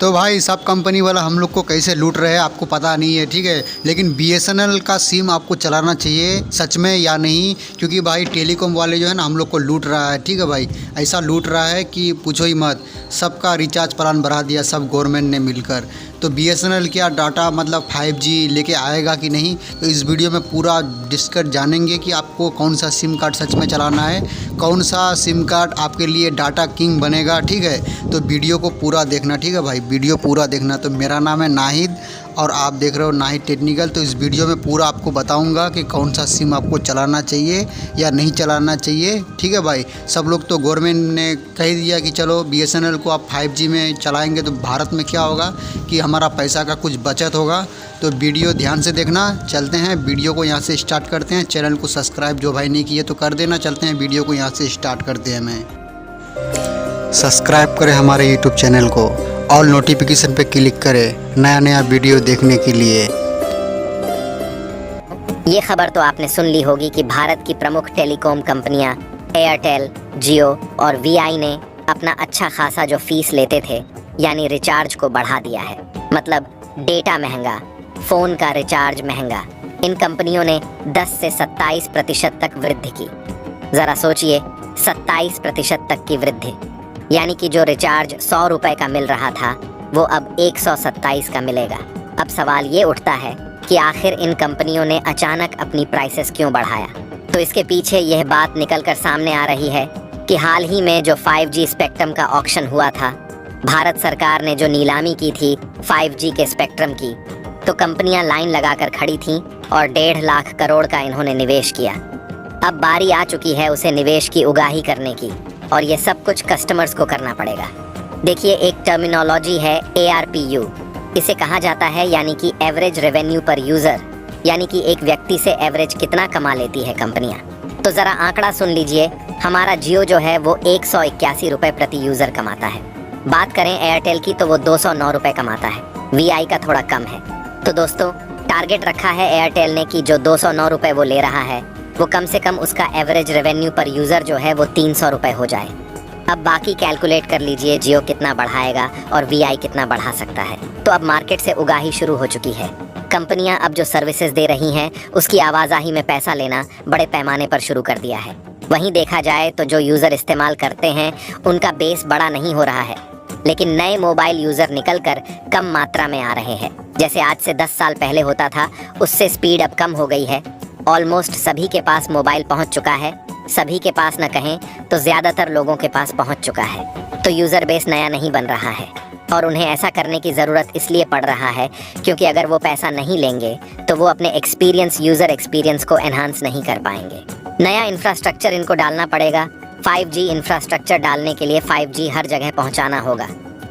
तो भाई सब कंपनी वाला हम लोग को कैसे लूट रहे हैं आपको पता नहीं है, ठीक है। लेकिन बीएसएनएल का सिम आपको चलाना चाहिए सच में या नहीं, क्योंकि भाई टेलीकॉम वाले जो है ना हम लोग को लूट रहा है, ठीक है भाई। ऐसा लूट रहा है कि पूछो ही मत। सबका रिचार्ज प्लान बढ़ा दिया सब गवर्नमेंट ने मिलकर। तो बीएसएनएल क्या डाटा मतलब 5G लेके आएगा कि नहीं, तो इस वीडियो में पूरा डिस्कस जानेंगे कि आपको कौन सा सिम कार्ड सच में चलाना है, कौन सा सिम कार्ड आपके लिए डाटा किंग बनेगा, ठीक है। तो वीडियो को पूरा देखना, ठीक है भाई, वीडियो पूरा देखना। तो मेरा नाम है नाहिद और आप देख रहे हो नाहिद टेक्निकल। तो इस वीडियो में पूरा आपको बताऊंगा कि कौन सा सिम आपको चलाना चाहिए या नहीं चलाना चाहिए, ठीक है भाई। सब लोग तो गवर्नमेंट ने कह दिया कि चलो बीएसएनएल को आप 5G में चलाएंगे तो भारत में क्या होगा कि हमारा पैसा का कुछ बचत होगा। तो वीडियो ध्यान से देखना। चलते हैं वीडियो को यहाँ से स्टार्ट करते हैं। चैनल को सब्सक्राइब जो भाई नहीं किए तो कर देना। चलते हैं वीडियो को यहाँ से स्टार्ट करते हैं। मैं सब्सक्राइब करें हमारे यूट्यूब चैनल को, ऑल नोटिफिकेशन पे क्लिक करें नया नया वीडियो देखने के लिए। ये खबर तो आपने सुन ली होगी कि भारत की प्रमुख टेलीकॉम कंपनियां एयरटेल, जियो और वीआई ने अपना अच्छा खासा जो फीस लेते थे यानी रिचार्ज को बढ़ा दिया है। मतलब डेटा महंगा, फ़ोन का रिचार्ज महंगा। इन कंपनियों ने 10 से 27% तक वृद्धि की। ज़रा सोचिए, 27% तक की वृद्धि, यानी कि जो रिचार्ज 100 रुपए का मिल रहा था वो अब 127 का मिलेगा। अब सवाल ये उठता है कि आखिर इन कंपनियों ने अचानक अपनी प्राइसेस क्यों बढ़ाया। तो इसके पीछे यह बात निकल कर सामने आ रही है कि हाल ही में जो 5G स्पेक्ट्रम का ऑक्शन हुआ था, भारत सरकार ने जो नीलामी की थी 5G के स्पेक्ट्रम की, तो कंपनियां लाइन लगाकर खड़ी थीं और 1.5 लाख करोड़ का इन्होंने निवेश किया। अब बारी आ चुकी है उसे निवेश की उगाही करने की और ये सब कुछ कस्टमर्स को करना पड़ेगा। देखिए, एक टर्मिनोलॉजी है ARPU, इसे कहा जाता है यानी कि एवरेज रेवेन्यू पर यूज़र, यानी कि एक व्यक्ति से एवरेज कितना कमा लेती है कंपनियां। तो ज़रा आंकड़ा सुन लीजिए, हमारा जियो जो है वो 181 रुपये प्रति यूज़र कमाता है। बात करें एयरटेल की तो वो 209 रुपये कमाता है, वीआई का थोड़ा कम है। तो दोस्तों, टारगेट रखा है एयरटेल ने कि जो 209 रुपये वो ले रहा है वो कम से कम उसका एवरेज रेवेन्यू पर यूज़र जो है वो 300 रुपये हो जाए। अब बाकी कैलकुलेट कर लीजिए, जियो कितना बढ़ाएगा और वीआई कितना बढ़ा सकता है। तो अब मार्केट से उगाही शुरू हो चुकी है। कंपनियां अब जो सर्विसेज दे रही हैं उसकी आवाजाही में पैसा लेना बड़े पैमाने पर शुरू कर दिया है। वहीं देखा जाए तो जो यूज़र इस्तेमाल करते हैं उनका बेस बड़ा नहीं हो रहा है, लेकिन नए मोबाइल यूज़र निकल कर कम मात्रा में आ रहे हैं। जैसे आज से 10 साल पहले होता था, उससे स्पीड अब कम हो गई है। ऑलमोस्ट सभी के पास मोबाइल पहुंच चुका है, सभी के पास न कहें तो ज़्यादातर लोगों के पास पहुंच चुका है। तो यूज़र बेस नया नहीं बन रहा है और उन्हें ऐसा करने की ज़रूरत इसलिए पड़ रहा है क्योंकि अगर वो पैसा नहीं लेंगे तो वो अपने यूज़र एक्सपीरियंस को एनहांस नहीं कर पाएंगे। नया इंफ्रास्ट्रक्चर इनको डालना पड़ेगा। 5G इंफ्रास्ट्रक्चर डालने के लिए 5G हर जगह पहुँचाना होगा।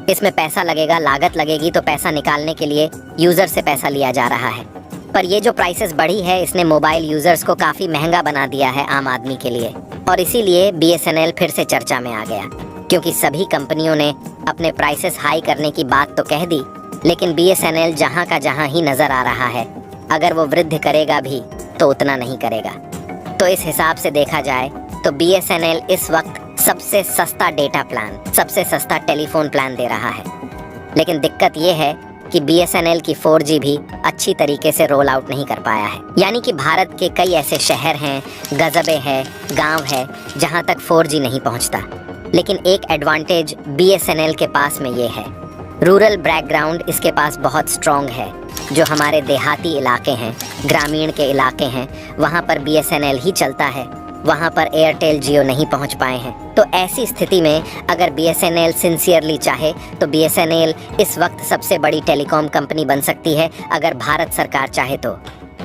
इसमें पैसा लगेगा, लागत लगेगी, तो पैसा निकालने के लिए यूज़र से पैसा लिया जा रहा है। पर ये जो प्राइसेस बढ़ी है इसने मोबाइल यूज़र्स को काफ़ी महंगा बना दिया है आम आदमी के लिए, और इसीलिए BSNL फिर से चर्चा में आ गया। क्योंकि सभी कंपनियों ने अपने प्राइसेस हाई करने की बात तो कह दी, लेकिन BSNL जहां का जहां ही नज़र आ रहा है, अगर वो वृद्धि करेगा भी तो उतना नहीं करेगा। तो इस हिसाब से देखा जाए तो BSNL इस वक्त सबसे सस्ता डेटा प्लान, सबसे सस्ता टेलीफोन प्लान दे रहा है। लेकिन दिक्कत ये है कि BSNL की 4G भी अच्छी तरीके से रोल आउट नहीं कर पाया है। यानी कि भारत के कई ऐसे शहर हैं, कस्बे हैं, गांव है जहां तक 4G नहीं पहुंचता। लेकिन एक एडवांटेज BSNL के पास में ये है, रूरल बैकग्राउंड इसके पास बहुत स्ट्रॉन्ग है। जो हमारे देहाती इलाके हैं, ग्रामीण के इलाके हैं, वहाँ पर BSNL ही चलता है, वहाँ पर एयरटेल, जियो नहीं पहुँच पाए हैं। तो ऐसी स्थिति में अगर BSNL सिंसियरली चाहे तो BSNL इस वक्त सबसे बड़ी टेलीकॉम कंपनी बन सकती है, अगर भारत सरकार चाहे तो।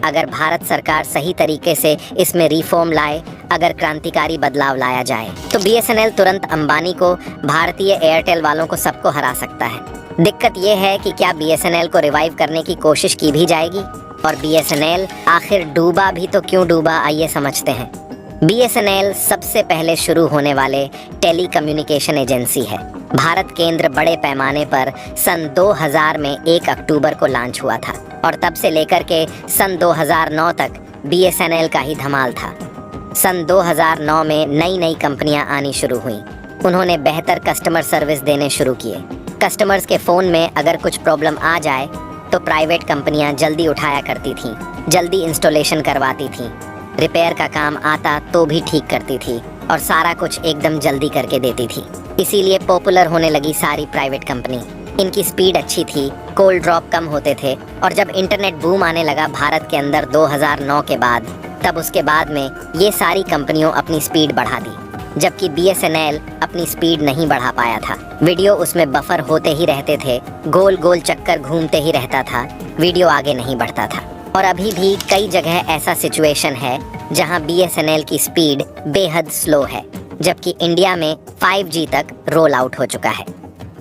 अगर भारत सरकार सही तरीके से इसमें रिफॉर्म लाए, अगर क्रांतिकारी बदलाव लाया जाए, तो BSNL तुरंत अंबानी को, भारतीय एयरटेल वालों को, सबको हरा सकता है। दिक्कत यह है कि क्या BSNL को रिवाइव करने की कोशिश की भी जाएगी, और BSNL आखिर डूबा भी तो क्यों डूबा, आइए समझते हैं। BSNL सबसे पहले शुरू होने वाले टेलीकम्युनिकेशन एजेंसी है। भारत केंद्र बड़े पैमाने पर सन 2000 में 1 अक्टूबर को लॉन्च हुआ था और तब से लेकर के सन 2009 तक BSNL का ही धमाल था। सन 2009 में नई नई कंपनियां आनी शुरू हुईं। उन्होंने बेहतर कस्टमर सर्विस देने शुरू किए। कस्टमर्स के फ़ोन में अगर कुछ प्रॉब्लम आ जाए तो प्राइवेट कंपनियां जल्दी उठाया करती थीं, जल्दी इंस्टॉलेशन करवाती थीं, रिपेयर का काम आता तो भी ठीक करती थी और सारा कुछ एकदम जल्दी करके देती थी। इसीलिए पॉपुलर होने लगी सारी प्राइवेट कंपनी। इनकी स्पीड अच्छी थी, कोल्ड ड्रॉप कम होते थे और जब इंटरनेट बूम आने लगा भारत के अंदर 2009 के बाद, तब उसके बाद में ये सारी कंपनियों अपनी स्पीड बढ़ा दी, जबकि BSNL अपनी स्पीड नहीं बढ़ा पाया था। वीडियो उसमें बफर होते ही रहते थे, गोल गोल चक्कर घूमते ही रहता था, वीडियो आगे नहीं बढ़ता था। और अभी भी कई जगह ऐसा सिचुएशन है जहां BSNL की स्पीड बेहद स्लो है, जबकि इंडिया में 5G तक रोल आउट हो चुका है।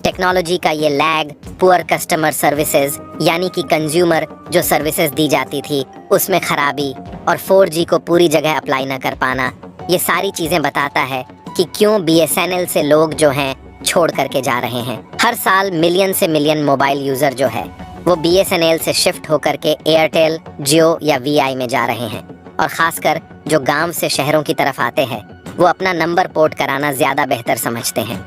टेक्नोलॉजी का ये लैग, पुअर कस्टमर सर्विसेज यानी कि कंज्यूमर जो सर्विसेज दी जाती थी उसमें खराबी और 4G को पूरी जगह अप्लाई न कर पाना, ये सारी चीज़ें बताता है कि क्यों BSNL से लोग जो हैं छोड़ करके जा रहे हैं। हर साल मिलियन से मिलियन मोबाइल यूज़र जो है वो BSNL से शिफ्ट होकर के एयरटेल, जियो या VI में जा रहे हैं। और ख़ासकर जो गांव से शहरों की तरफ आते हैं वो अपना नंबर पोर्ट कराना ज़्यादा बेहतर समझते हैं।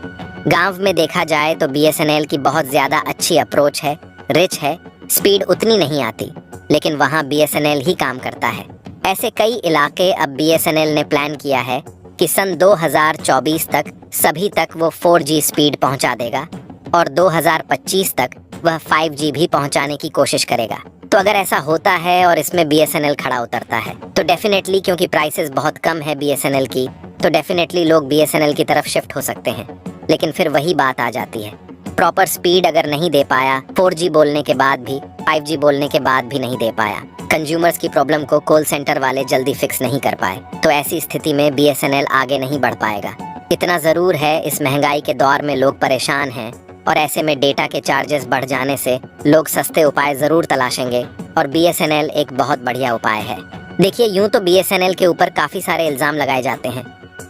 गांव में देखा जाए तो BSNL की बहुत ज़्यादा अच्छी अप्रोच है, रिच है, स्पीड उतनी नहीं आती, लेकिन वहाँ BSNL ही काम करता है। ऐसे कई इलाके अब BSNL ने प्लान किया है कि सन 2024 तक सभी तक वो 4G स्पीड पहुँचा देगा और 2025 तक वह 5G भी पहुँचाने की कोशिश करेगा। तो अगर ऐसा होता है और इसमें BSNL खड़ा उतरता है तो डेफिनेटली, क्योंकि प्राइसेस बहुत कम है BSNL की, तो डेफिनेटली लोग BSNL की तरफ शिफ्ट हो सकते हैं। लेकिन फिर वही बात आ जाती है, प्रॉपर स्पीड अगर नहीं दे पाया, 4G बोलने के बाद भी, 5G बोलने के बाद भी नहीं दे पाया, कंज्यूमर्स की प्रॉब्लम को कॉल सेंटर वाले जल्दी फिक्स नहीं कर पाए, तो ऐसी स्थिति में BSNL आगे नहीं बढ़ पाएगा। इतना ज़रूर है इस महंगाई के दौर में लोग परेशान हैं और ऐसे में डेटा के चार्जेस बढ़ जाने से लोग सस्ते उपाय ज़रूर तलाशेंगे और BSNL एक बहुत बढ़िया उपाय है। देखिए, यूँ तो BSNL के ऊपर काफ़ी सारे इल्ज़ाम लगाए जाते हैं।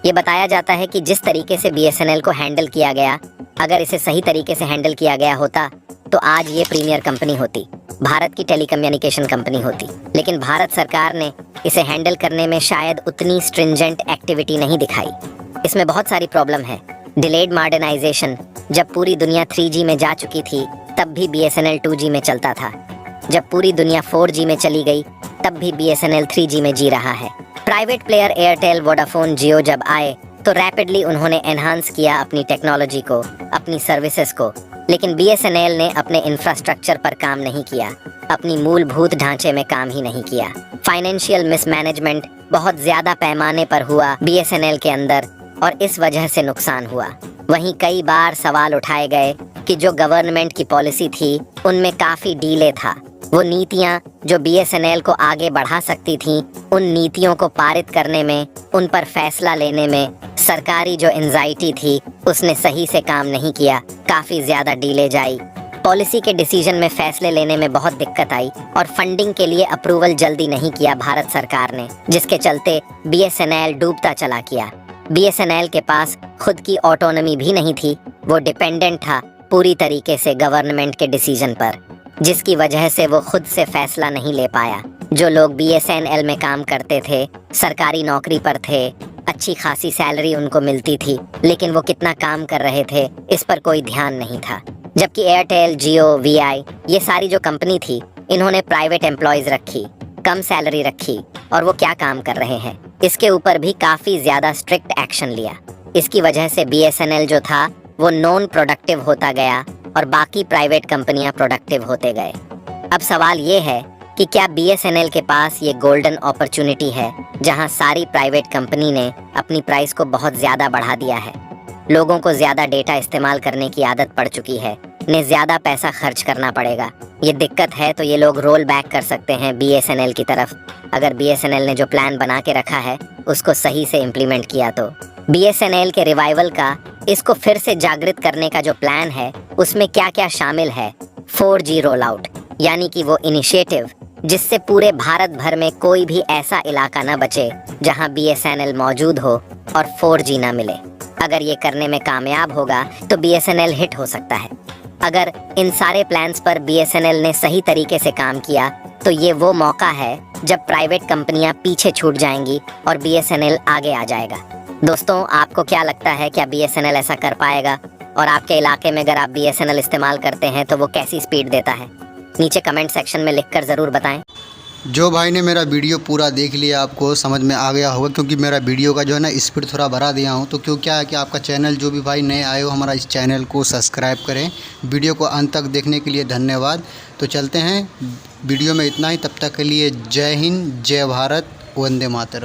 ये बताया जाता है कि जिस तरीके से BSNL को हैंडल किया गया, अगर इसे सही तरीके से हैंडल किया गया होता तो आज ये प्रीमियर कंपनी होती, भारत की टेलीकम्युनिकेशन कंपनी होती। लेकिन भारत सरकार ने इसे हैंडल करने में शायद उतनी स्ट्रिंजेंट एक्टिविटी नहीं दिखाई। इसमें बहुत सारी प्रॉब्लम है। डिलेड मॉडर्नाइजेशन, जब पूरी दुनिया 3G में जा चुकी थी तब भी BSNL 2G में चलता था। जब पूरी दुनिया 4G में चली गई तब भी BSNL 3G में जी रहा है। प्राइवेट प्लेयर एयरटेल, वोडाफोन, जियो जब आए तो रैपिडली उन्होंने एनहांस किया अपनी टेक्नोलॉजी को, अपनी सर्विसेज को, लेकिन BSNL ने अपने इंफ्रास्ट्रक्चर पर काम नहीं किया, अपनी मूलभूत ढांचे में काम ही नहीं किया। फाइनेंशियल मिसमैनेजमेंट बहुत ज़्यादा पैमाने पर हुआ BSNL के अंदर और इस वजह से नुकसान हुआ। वहीं कई बार सवाल उठाए गए कि जो गवर्नमेंट की पॉलिसी थी उनमें काफ़ी डीले था। वो नीतियां जो BSNL को आगे बढ़ा सकती थीं, उन नीतियों को पारित करने में, उन पर फैसला लेने में सरकारी जो एंजाइटी थी उसने सही से काम नहीं किया, काफ़ी ज़्यादा डीले जाई। पॉलिसी के डिसीजन में फैसले लेने में बहुत दिक्कत आई और फंडिंग के लिए अप्रूवल जल्दी नहीं किया भारत सरकार ने, जिसके चलते BSNL डूबता चला गया। BSNL के पास खुद की ऑटोनॉमी भी नहीं थी, वो डिपेंडेंट था पूरी तरीके से गवर्नमेंट के डिसीजन पर, जिसकी वजह से वो खुद से फैसला नहीं ले पाया। जो लोग BSNL में काम करते थे, सरकारी नौकरी पर थे, अच्छी खासी सैलरी उनको मिलती थी, लेकिन वो कितना काम कर रहे थे इस पर कोई ध्यान नहीं था। जबकि एयरटेल, जियो, VI ये सारी जो कंपनी थी, इन्होंने प्राइवेट एम्प्लॉयज़ रखी, कम सैलरी रखी और वो क्या काम कर रहे हैं इसके ऊपर भी काफ़ी ज़्यादा स्ट्रिक्ट एक्शन लिया। इसकी वजह से BSNL जो था वो नॉन प्रोडक्टिव होता गया और बाकी प्राइवेट कंपनियां प्रोडक्टिव होते गए। अब सवाल ये है कि क्या BSNL के पास ये गोल्डन अपॉर्चुनिटी है जहां सारी प्राइवेट कंपनी ने अपनी प्राइस को बहुत ज़्यादा बढ़ा दिया है, लोगों को ज़्यादा डेटा इस्तेमाल करने की आदत पड़ चुकी है, इन्हें ज़्यादा पैसा खर्च करना पड़ेगा। ये दिक्कत है तो ये लोग रोल बैक कर सकते हैं BSNL की तरफ, अगर BSNL ने जो प्लान बना के रखा है उसको सही से इम्प्लीमेंट किया तो। BSNL के रिवाइवल का, इसको फिर से जागृत करने का जो प्लान है उसमें क्या क्या शामिल है। 4G रोल आउट, यानी कि वो इनिशिएटिव जिससे पूरे भारत भर में कोई भी ऐसा इलाका न बचे जहां BSNL मौजूद हो और 4G ना मिले। अगर ये करने में कामयाब होगा तो BSNL हिट हो सकता है। अगर इन सारे प्लान्स पर BSNL ने सही तरीके से काम किया तो ये वो मौका है जब प्राइवेट कंपनियां पीछे छूट जाएंगी और BSNL आगे आ जाएगा। दोस्तों, आपको क्या लगता है, क्या BSNL ऐसा कर पाएगा? और आपके इलाके में अगर आप BSNL इस्तेमाल करते हैं तो वो कैसी स्पीड देता है, नीचे कमेंट सेक्शन में लिखकर ज़रूर बताएं। जो भाई ने मेरा वीडियो पूरा देख लिया आपको समझ में आ गया होगा, क्योंकि मेरा वीडियो का जो है ना स्पीड थोड़ा बढ़ा दिया हूँ। तो क्यों क्या है कि आपका चैनल, जो भी भाई नए आए हो हमारा इस चैनल को सब्सक्राइब करें। वीडियो को अंत तक देखने के लिए धन्यवाद। तो चलते हैं वीडियो में इतना ही, तब तक के लिए जय हिंद, जय भारत, वंदे मातरम।